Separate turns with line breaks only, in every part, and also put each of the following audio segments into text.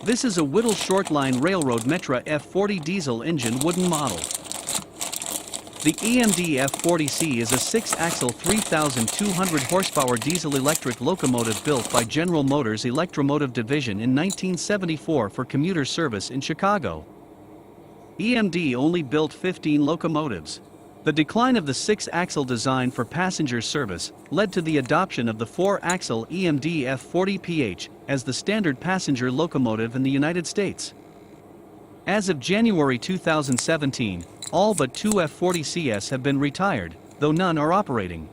This is a Whittle Shortline Railroad Metra F-40 diesel engine wooden model. The EMD F-40C is a 6-axle 3,200 horsepower diesel-electric locomotive built by General Motors Electromotive Division in 1974 for commuter service in Chicago. EMD only built 15 locomotives. The decline of the 6-axle design for passenger service led to the adoption of the 4-axle EMD F-40PH as the standard passenger locomotive in the United States. As of January 2017, all but 2 F-40CS have been retired, though none are operating.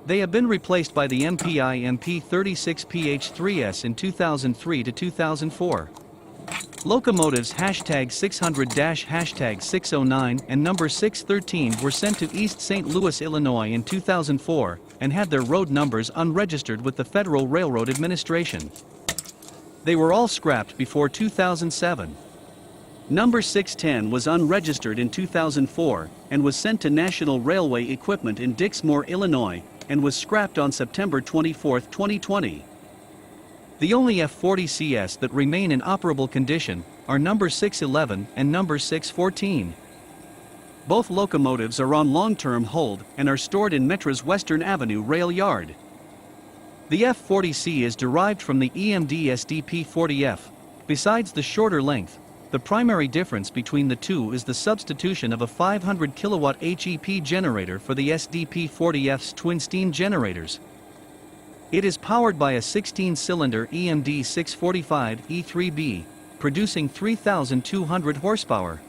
They have been replaced by the MPI MP36PH3S in 2003 to 2004. Locomotives #600-609 and number 613 were sent to East St. Louis, Illinois in 2004 and had their road numbers unregistered with the Federal Railroad Administration. They were all scrapped before 2007. Number 610 was unregistered in 2004 and was sent to National Railway Equipment in Dixmoor, Illinois, and was scrapped on September 24, 2020. The only F-40CS that remain in operable condition are number 611 and number 614. Both locomotives are on long-term hold and are stored in Metra's Western Avenue rail yard. The F-40C is derived from the EMD SDP-40F. Besides the shorter length, the primary difference between the two is the substitution of a 500 kilowatt HEP generator for the SDP-40F's twin steam generators. It is powered by a 16-cylinder EMD 645 E3B, producing 3,200 horsepower.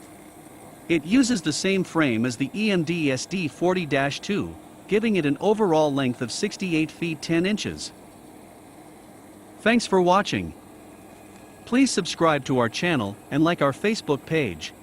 It uses the same frame as the EMD SD-40-2, giving it an overall length of 68 feet 10 inches. Thanks for watching. Please subscribe to our channel and like our Facebook page.